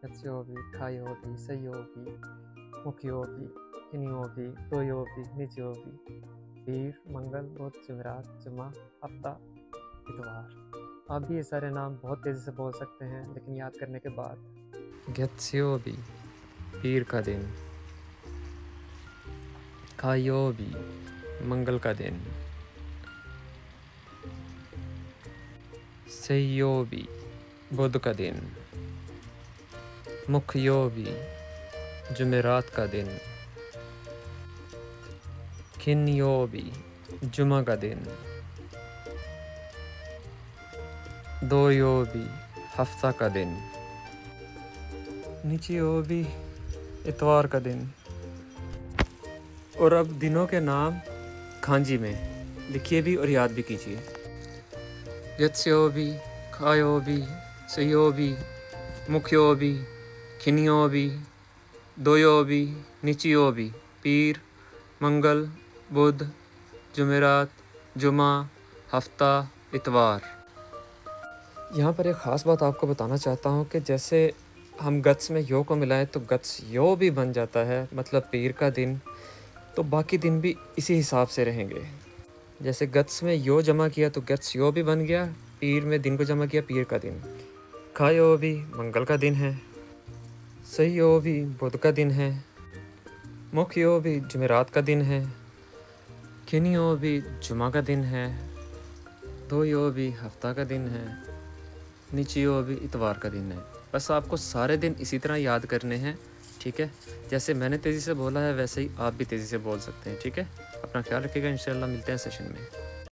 Yatsuyobi, Kaiyobi, Seiyobi, Mukyobi, Kinyobi, Toyobi, Nichiyobi, पीर, मंगल, बुध, जुमेरात, जुमा, हफ्ता, इतवार। आप भी ये सारे नाम बहुत तेज़ी से बोल सकते हैं, लेकिन याद करने के बाद। गेत्स्योबी, पीर का दिन। कायोबी, मंगल का दिन। सेयोबी, बुध का दिन। मुखयोबी, जुमेरात का दिन। किन्योबी, जुमा का दिन। दोयोबी, हफ्ता का दिन। निचियोबी, इतवार का दिन। और अब दिनों के नाम खांजी में लिखिए भी और याद भी कीजिए। यत्स्योबी, कायोबी, सेयोबी, मुख्योबी, खिन्योबी, दोयोबी, निचियोबी, पीर, मंगल, बुध, जुमेरात, जुमा, हफ्ता, इतवार। यहाँ पर एक ख़ास बात आपको बताना चाहता हूँ कि जैसे हम गत्स में यो को मिलाएं तो गत्स यो भी बन जाता है, मतलब पीर का दिन। तो बाकी दिन भी इसी हिसाब से रहेंगे। जैसे गत्स में यो जमा किया तो गत्स यो भी बन गया, पीर में दिन को जमा किया पीर का दिन। खायो भी मंगल का दिन है, सहियो भी बुध का दिन है, मुखयो भी जुमेरात का दिन है, किन्यो भी जुमा का दिन है, दोयो भी हफ्ता का दिन है, निचियो भी इतवार का दिन है। बस आपको सारे दिन इसी तरह याद करने हैं, ठीक है। जैसे मैंने तेज़ी से बोला है वैसे ही आप भी तेज़ी से बोल सकते हैं, ठीक है। अपना ख्याल रखिएगा, इंशाल्लाह मिलते हैं सेशन में।